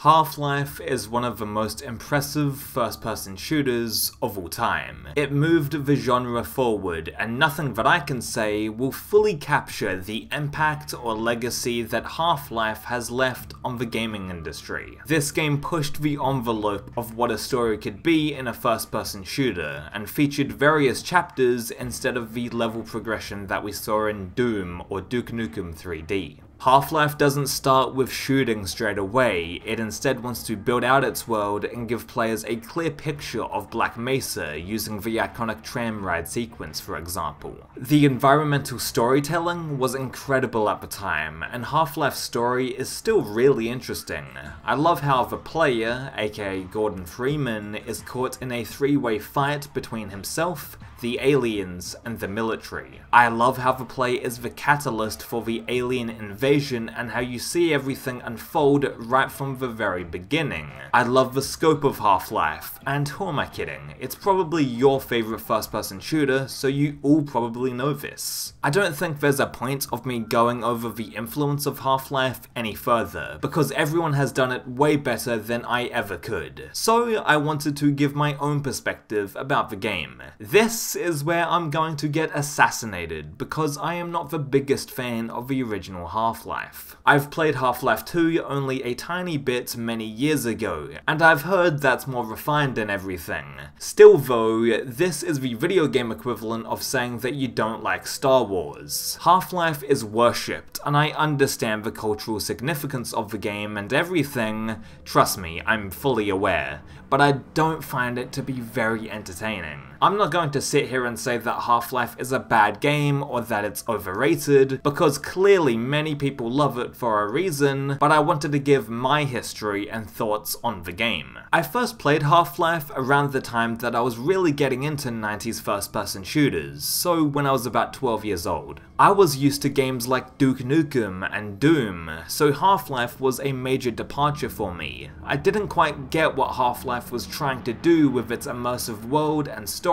Half-Life is one of the most impressive first-person shooters of all time. It moved the genre forward, and nothing that I can say will fully capture the impact or legacy that Half-Life has left on the gaming industry. This game pushed the envelope of what a story could be in a first-person shooter, and featured various chapters instead of the level progression that we saw in Doom or Duke Nukem 3D. Half-Life doesn't start with shooting straight away, it instead wants to build out its world and give players a clear picture of Black Mesa using the iconic tram ride sequence, for example. The environmental storytelling was incredible at the time, and Half-Life's story is still really interesting. I love how the player, aka Gordon Freeman, is caught in a three-way fight between himself, the aliens, and the military. I love how the play is the catalyst for the alien invasion and how you see everything unfold right from the very beginning. I love the scope of Half-Life, and who am I kidding? It's probably your favorite first-person shooter, so you all probably know this. I don't think there's a point of me going over the influence of Half-Life any further, because everyone has done it way better than I ever could. So I wanted to give my own perspective about the game. This is where I'm going to get assassinated, because I am not the biggest fan of the original Half-Life. I've played Half-Life 2 only a tiny bit many years ago, and I've heard that's more refined and everything. Still though, this is the video game equivalent of saying that you don't like Star Wars. Half-Life is worshipped, and I understand the cultural significance of the game and everything, trust me, I'm fully aware, but I don't find it to be very entertaining. I'm not going to sit here and say that Half-Life is a bad game or that it's overrated, because clearly many people love it for a reason, but I wanted to give my history and thoughts on the game. I first played Half-Life around the time that I was really getting into 90s first-person shooters, so when I was about 12 years old. I was used to games like Duke Nukem and Doom, so Half-Life was a major departure for me. I didn't quite get what Half-Life was trying to do with its immersive world and story,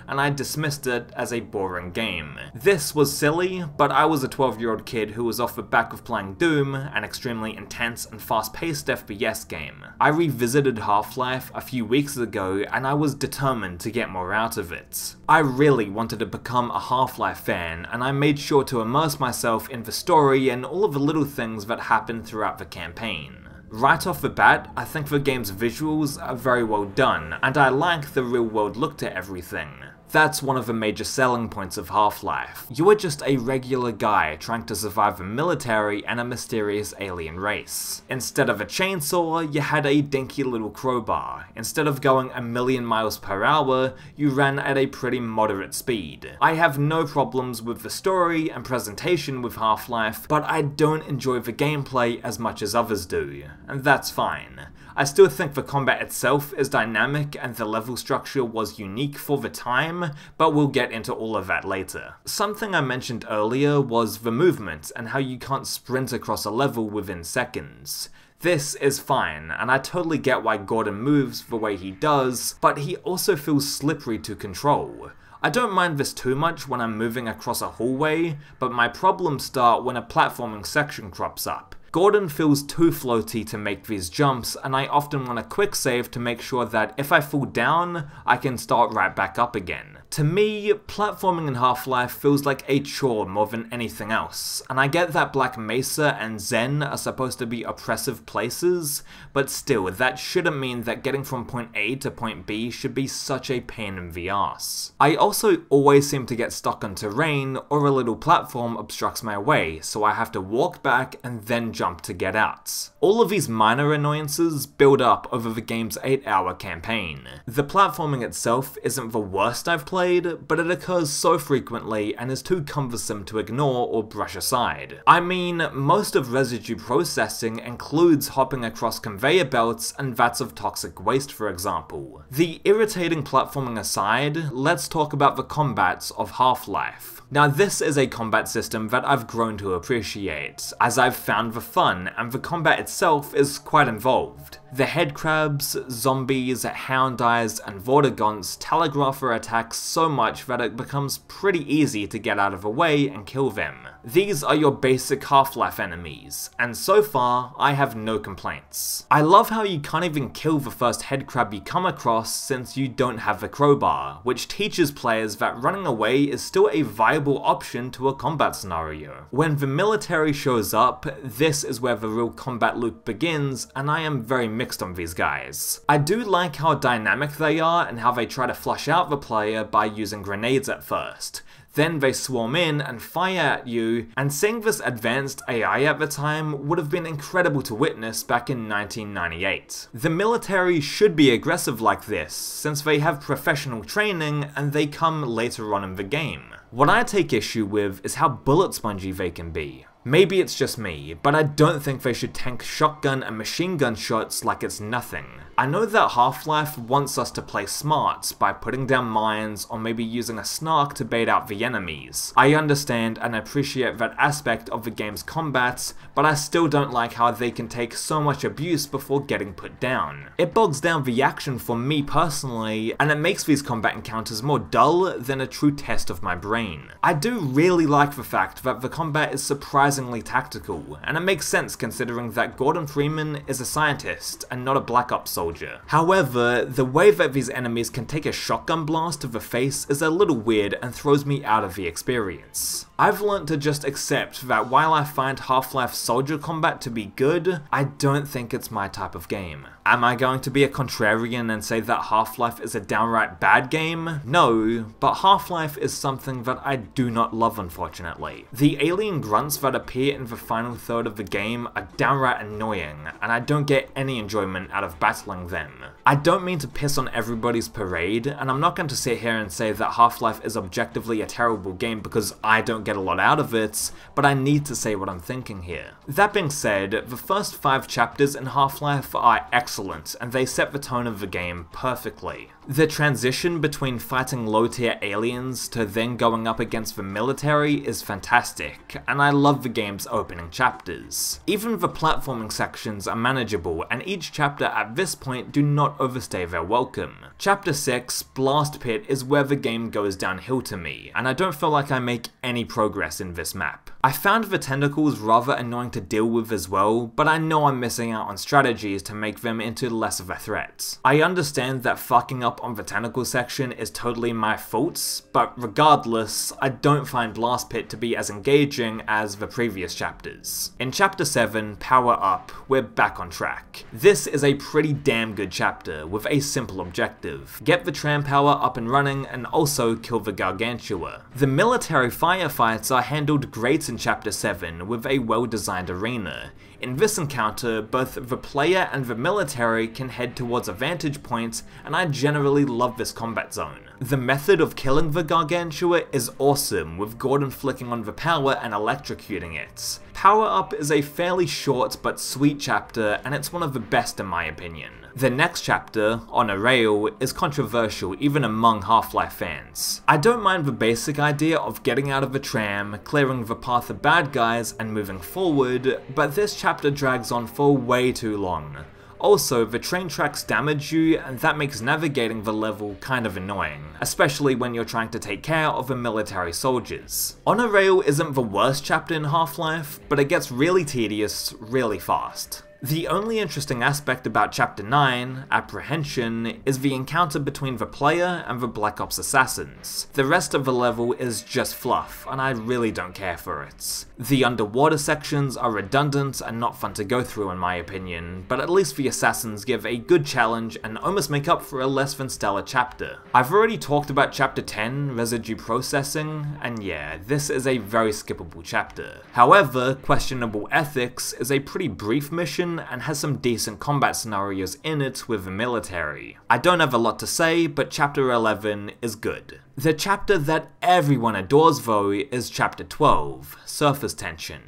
and I dismissed it as a boring game. This was silly, but I was a 12-year-old kid who was off the back of playing Doom, an extremely intense and fast-paced FPS game. I revisited Half-Life a few weeks ago, and I was determined to get more out of it. I really wanted to become a Half-Life fan, and I made sure to immerse myself in the story and all of the little things that happened throughout the campaign. Right off the bat, I think the game's visuals are very well done, and I like the real-world look to everything. That's one of the major selling points of Half-Life. You are just a regular guy trying to survive the military and a mysterious alien race. Instead of a chainsaw, you had a dinky little crowbar. Instead of going a million miles per hour, you ran at a pretty moderate speed. I have no problems with the story and presentation with Half-Life, but I don't enjoy the gameplay as much as others do, and that's fine. I still think the combat itself is dynamic and the level structure was unique for the time, but we'll get into all of that later. Something I mentioned earlier was the movement and how you can't sprint across a level within seconds. This is fine, and I totally get why Gordon moves the way he does, but he also feels slippery to control. I don't mind this too much when I'm moving across a hallway, but my problems start when a platforming section crops up. Gordon feels too floaty to make these jumps, and I often want a quick save to make sure that if I fall down, I can start right back up again. To me, platforming in Half-Life feels like a chore more than anything else, and I get that Black Mesa and Zen are supposed to be oppressive places, but still, that shouldn't mean that getting from point A to point B should be such a pain in the ass. I also always seem to get stuck on terrain, or a little platform obstructs my way, so I have to walk back and then jump to get out. All of these minor annoyances build up over the game's 8-hour campaign. The platforming itself isn't the worst I've played, but it occurs so frequently and is too cumbersome to ignore or brush aside. I mean, most of residue processing includes hopping across conveyor belts and vats of toxic waste, for example. The irritating platforming aside, let's talk about the combats of Half-Life. Now this is a combat system that I've grown to appreciate, as I've found the fun, and the combat itself is quite involved. The headcrabs, zombies, hound eyes, and vortigaunts telegraph their attacks so much that it becomes pretty easy to get out of the way and kill them. These are your basic Half-Life enemies, and so far, I have no complaints. I love how you can't even kill the first headcrab you come across since you don't have the crowbar, which teaches players that running away is still a viable option to a combat scenario. When the military shows up, this is where the real combat loop begins, and I am very mixed on these guys. I do like how dynamic they are and how they try to flush out the player by using grenades at first. Then they swarm in and fire at you, and seeing this advanced AI at the time would have been incredible to witness back in 1998. The military should be aggressive like this, since they have professional training and they come later on in the game. What I take issue with is how bullet spongy they can be. Maybe it's just me, but I don't think they should tank shotgun and machine gun shots like it's nothing. I know that Half-Life wants us to play smart by putting down mines or maybe using a snark to bait out the enemies. I understand and appreciate that aspect of the game's combats, but I still don't like how they can take so much abuse before getting put down. It bogs down the action for me personally, and it makes these combat encounters more dull than a true test of my brain. I do really like the fact that the combat is surprisingly tactical, and it makes sense considering that Gordon Freeman is a scientist and not a Black Ops soldier. However, the way that these enemies can take a shotgun blast to the face is a little weird and throws me out of the experience. I've learnt to just accept that while I find Half-Life soldier combat to be good, I don't think it's my type of game. Am I going to be a contrarian and say that Half-Life is a downright bad game? No, but Half-Life is something that I do not love, unfortunately. The alien grunts that appear in the final third of the game are downright annoying, and I don't get any enjoyment out of battling them. I don't mean to piss on everybody's parade, and I'm not going to sit here and say that Half-Life is objectively a terrible game because I don't get a lot out of it, but I need to say what I'm thinking here. That being said, the first 5 chapters in Half-Life are excellent, and they set the tone of the game perfectly. The transition between fighting low-tier aliens to then going up against the military is fantastic, and I love the game's opening chapters. Even the platforming sections are manageable, and each chapter at this point do not overstay their welcome. Chapter 6, Blast Pit, is where the game goes downhill to me, and I don't feel like I make any progress in this map. I found the tentacles rather annoying to deal with as well, but I know I'm missing out on strategies to make them into less of a threat. I understand that fucking up on the tentacle section is totally my fault, but regardless, I don't find Blast Pit to be as engaging as the previous chapters. In Chapter 7, Power Up, we're back on track. This is a pretty damn good chapter, with a simple objective. Get the tram power up and running, and also kill the Gargantua. The military firefights are handled great in Chapter 7, with a well-designed arena. In this encounter, both the player and the military can head towards a vantage point, and I generally love this combat zone. The method of killing the Gargantua is awesome, with Gordon flicking on the power and electrocuting it. Power Up is a fairly short but sweet chapter, and it's one of the best in my opinion. The next chapter, On a Rail, is controversial even among Half-Life fans. I don't mind the basic idea of getting out of the tram, clearing the path of bad guys, and moving forward, but this chapter drags on for way too long. Also, the train tracks damage you, and that makes navigating the level kind of annoying, especially when you're trying to take care of the military soldiers. On a Rail isn't the worst chapter in Half-Life, but it gets really tedious really fast. The only interesting aspect about Chapter 9, Apprehension, is the encounter between the player and the Black Ops assassins. The rest of the level is just fluff, and I really don't care for it. The underwater sections are redundant and not fun to go through in my opinion, but at least the assassins give a good challenge and almost make up for a less than stellar chapter. I've already talked about Chapter 10, Residue Processing, and yeah, this is a very skippable chapter. However, Questionable Ethics is a pretty brief mission and has some decent combat scenarios in it with the military. I don't have a lot to say, but Chapter 11 is good. The chapter that everyone adores though is Chapter 12, Surface Tension.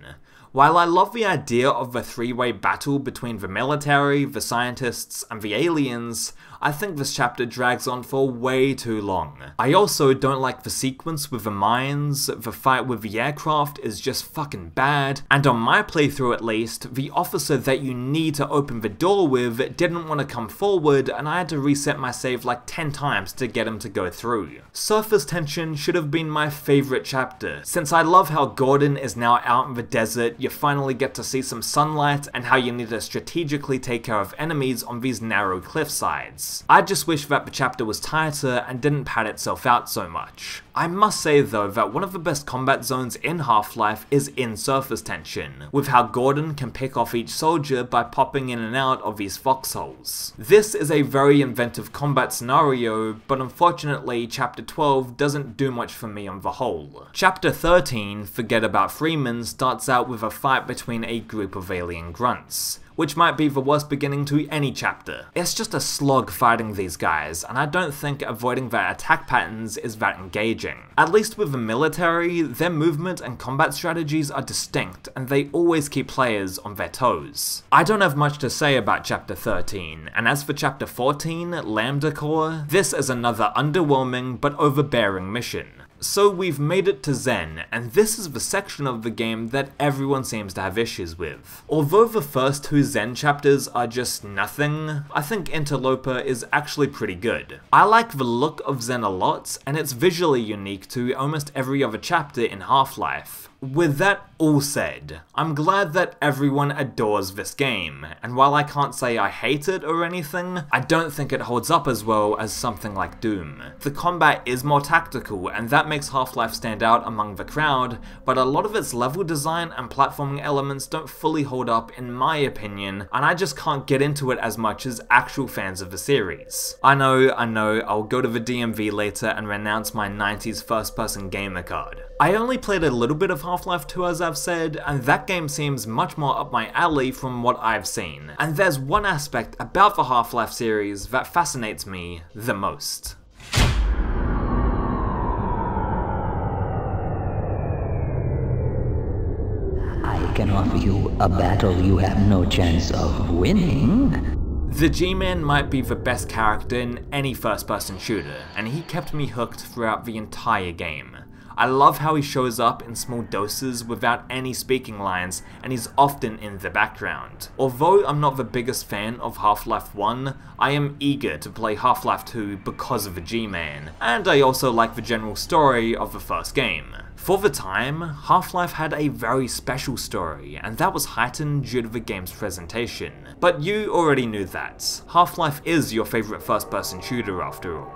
While I love the idea of a three-way battle between the military, the scientists, and the aliens, I think this chapter drags on for way too long. I also don't like the sequence with the mines, the fight with the aircraft is just fucking bad, and on my playthrough at least, the officer that you need to open the door with didn't want to come forward and I had to reset my save like 10 times to get him to go through. Surface Tension should have been my favourite chapter, since I love how Gordon is now out in the desert, you finally get to see some sunlight, and how you need to strategically take care of enemies on these narrow cliff sides. I just wish that the chapter was tighter and didn't pad itself out so much. I must say though that one of the best combat zones in Half-Life is in Surface Tension, with how Gordon can pick off each soldier by popping in and out of these foxholes. This is a very inventive combat scenario, but unfortunately Chapter 12 doesn't do much for me on the whole. Chapter 13, Forget About Freeman, starts out with a fight between a group of alien grunts, which might be the worst beginning to any chapter. It's just a slog fighting these guys, and I don't think avoiding their attack patterns is that engaging. At least with the military, their movement and combat strategies are distinct, and they always keep players on their toes. I don't have much to say about Chapter 13, and as for Chapter 14, Lambda Core, this is another underwhelming but overbearing mission. So we've made it to Zen, and this is the section of the game that everyone seems to have issues with. Although the first two Zen chapters are just nothing, I think Interloper is actually pretty good. I like the look of Zen a lot, and it's visually unique to almost every other chapter in Half-Life. With that all said, I'm glad that everyone adores this game, and while I can't say I hate it or anything, I don't think it holds up as well as something like Doom. The combat is more tactical, and that makes Half-Life stand out among the crowd, but a lot of its level design and platforming elements don't fully hold up in my opinion, and I just can't get into it as much as actual fans of the series. I know, I'll go to the DMV later and renounce my 90s first-person gamer card. I only played a little bit of Half-Life 2 as I've said, and that game seems much more up my alley from what I've seen. And there's one aspect about the Half-Life series that fascinates me the most. I can offer you a battle you have no chance of winning. The G-Man might be the best character in any first-person shooter, and he kept me hooked throughout the entire game. I love how he shows up in small doses without any speaking lines, and he's often in the background. Although I'm not the biggest fan of Half-Life 1, I am eager to play Half-Life 2 because of the G-Man, and I also like the general story of the first game. For the time, Half-Life had a very special story, and that was heightened due to the game's presentation. But you already knew that. Half-Life is your favourite first-person shooter after all.